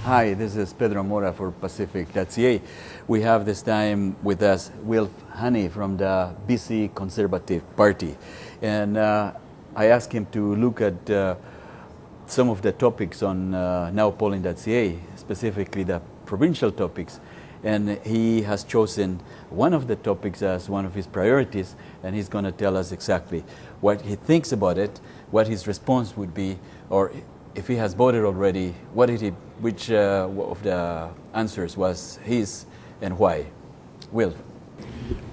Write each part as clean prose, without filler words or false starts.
Hi, this is Pedro Mora for Pacific.ca. We have this time with us Wilf Hanni from the BC Conservative Party. And I asked him to look at some of the topics on nowpolling.ca, specifically the provincial topics. And he has chosen one of the topics as one of his priorities, and he's going to tell us exactly what he thinks about it, what his response would be, or if he has voted already, which of the answers was his and why. Will.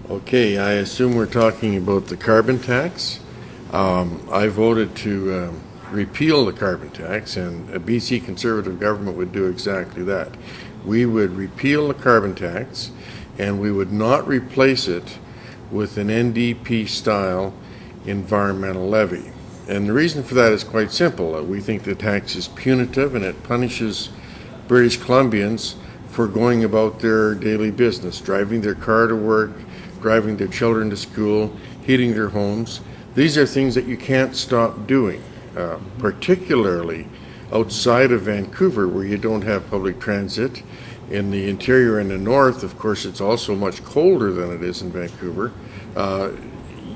Okay, I assume we're talking about the carbon tax. I voted to repeal the carbon tax, and a BC Conservative government would do exactly that. We would repeal the carbon tax, and we would not replace it with an NDP-style environmental levy. And the reason for that is quite simple. We think the tax is punitive and it punishes British Columbians for going about their daily business, driving their car to work, driving their children to school, heating their homes. These are things that you can't stop doing, particularly outside of Vancouver where you don't have public transit. In the interior and the north, of course, it's also much colder than it is in Vancouver.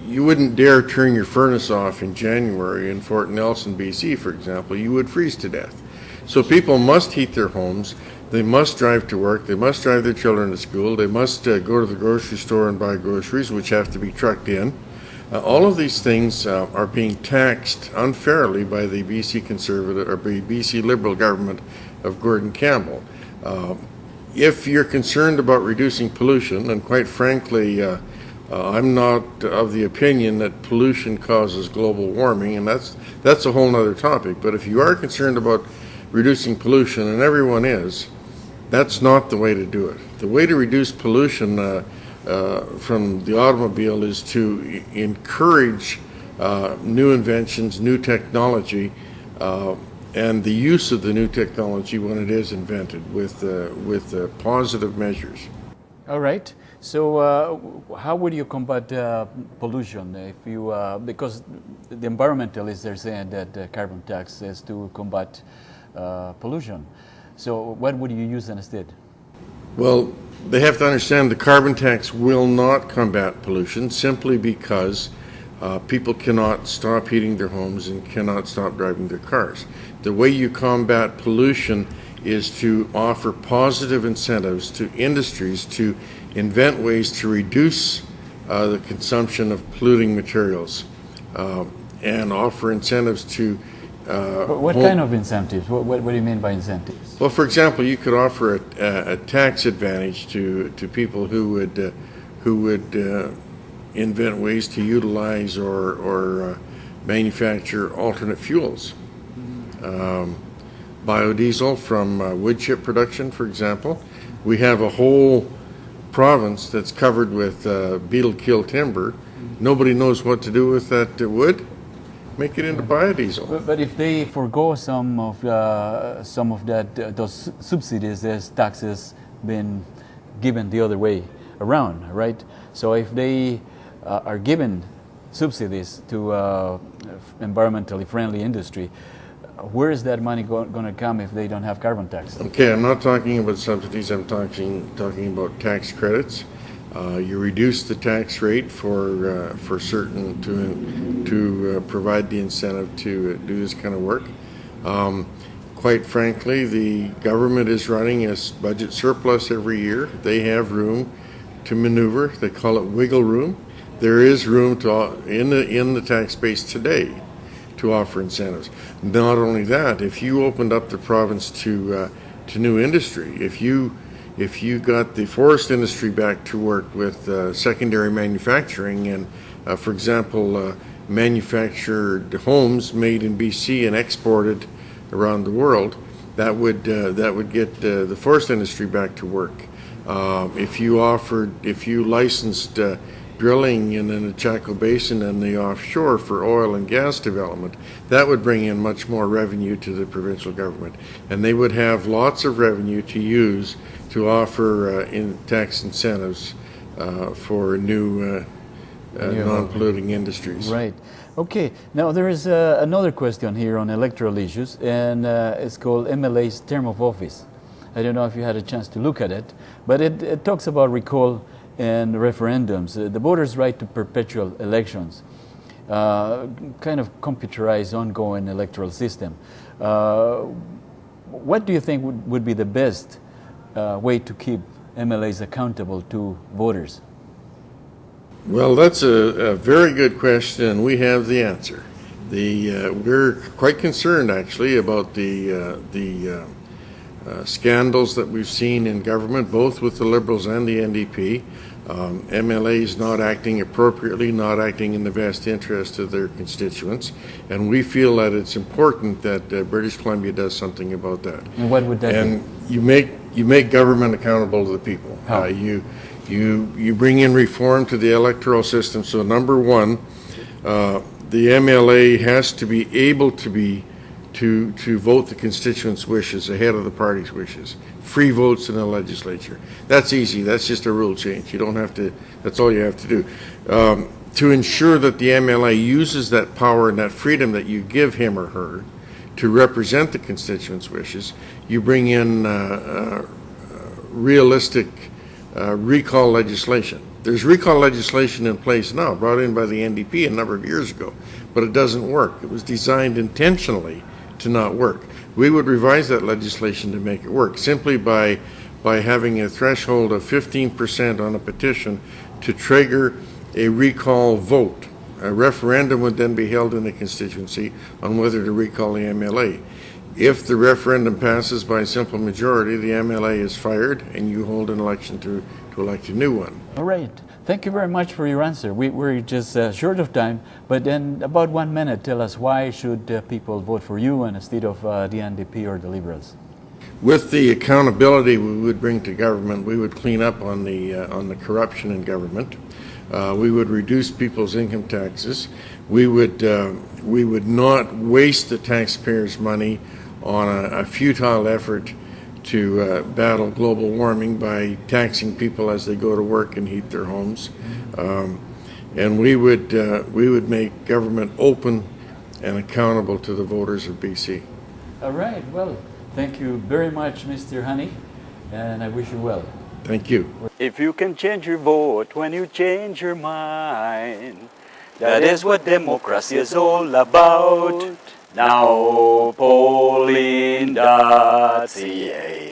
You wouldn't dare turn your furnace off in January in Fort Nelson, BC, for example. You would freeze to death. So people must heat their homes. They must drive to work. They must drive their children to school. They must go to the grocery store and buy groceries, which have to be trucked in. All of these things are being taxed unfairly by the BC Conservative or BC Liberal government of Gordon Campbell. If you're concerned about reducing pollution, and quite frankly, I'm not of the opinion that pollution causes global warming, and that's a whole other topic. But if you are concerned about reducing pollution, and everyone is, that's not the way to do it. The way to reduce pollution from the automobile is to encourage new inventions, new technology, and the use of the new technology when it is invented with positive measures. All right. So how would you combat pollution if you, because the environmentalists are saying that the carbon tax is to combat pollution. So what would you use instead? Well, they have to understand the carbon tax will not combat pollution simply because people cannot stop heating their homes and cannot stop driving their cars. The way you combat pollution is to offer positive incentives to industries to invent ways to reduce the consumption of polluting materials and offer incentives to what kind of incentives? What do you mean by incentives? Well, for example, you could offer a tax advantage to people who would invent ways to utilize or manufacture alternate fuels. Biodiesel from wood chip production, for example. We have a whole province that's covered with beetle-kill timber. Nobody knows what to do with that wood. Make it into biodiesel. But if they forgo some of that those subsidies as taxes been given the other way around, right? So if they are given subsidies to environmentally friendly industry, where is that money going to come if they don't have carbon tax? Okay, I'm not talking about subsidies. I'm talking about tax credits. You reduce the tax rate for certain to provide the incentive to do this kind of work. Quite frankly, the government is running a budget surplus every year. They have room to maneuver. They call it wiggle room. There is room in the tax base today to offer incentives. Not only that, if you opened up the province to new industry, if you got the forest industry back to work with secondary manufacturing and, for example, manufactured homes made in BC and exported around the world, that would get the forest industry back to work. If you licensed drilling in the Chaco Basin and the offshore for oil and gas development, that would bring in much more revenue to the provincial government. And they would have lots of revenue to use to offer tax incentives for new non-polluting industries. Right. Okay. Now there is another question here on electoral issues, and it's called MLA's term of office. I don't know if you had a chance to look at it, but it talks about recall and referendums, the voters' right to perpetual elections, kind of computerized ongoing electoral system. What do you think would be the best way to keep MLAs accountable to voters? Well, that's a very good question, and we have the answer. We're quite concerned, actually, about the scandals that we've seen in government, both with the Liberals and the NDP. MLAs not acting appropriately, not acting in the best interest of their constituents, and we feel that it's important that British Columbia does something about that. And what would that be? And you make government accountable to the people. How? You bring in reform to the electoral system. So number one, the MLA has to be able to vote the constituents' wishes ahead of the party's wishes. Free votes in the legislature. That's easy. That's just a rule change. You don't have to. That's all you have to do. To ensure that the MLA uses that power and that freedom that you give him or her to represent the constituents' wishes, you bring in realistic recall legislation. There's recall legislation in place now, brought in by the NDP a number of years ago, but it doesn't work. It was designed intentionally to not work. We would revise that legislation to make it work, simply by having a threshold of 15% on a petition to trigger a recall vote. A referendum would then be held in the constituency on whether to recall the MLA. If the referendum passes by a simple majority, the MLA is fired and you hold an election to elect a new one. All right. Thank you very much for your answer. We're just short of time, but in about 1 minute, tell us why should people vote for you instead of the NDP or the Liberals? With the accountability we would bring to government, we would clean up on the corruption in government. We would reduce people's income taxes. We would not waste the taxpayers' money on a futile effort to battle global warming by taxing people as they go to work and heat their homes. And we would make government open and accountable to the voters of BC. All right. Well, thank you very much, Mr. Hanni, and I wish you well. Thank you. If you can change your vote when you change your mind, that is what democracy is all about. Now polling.ca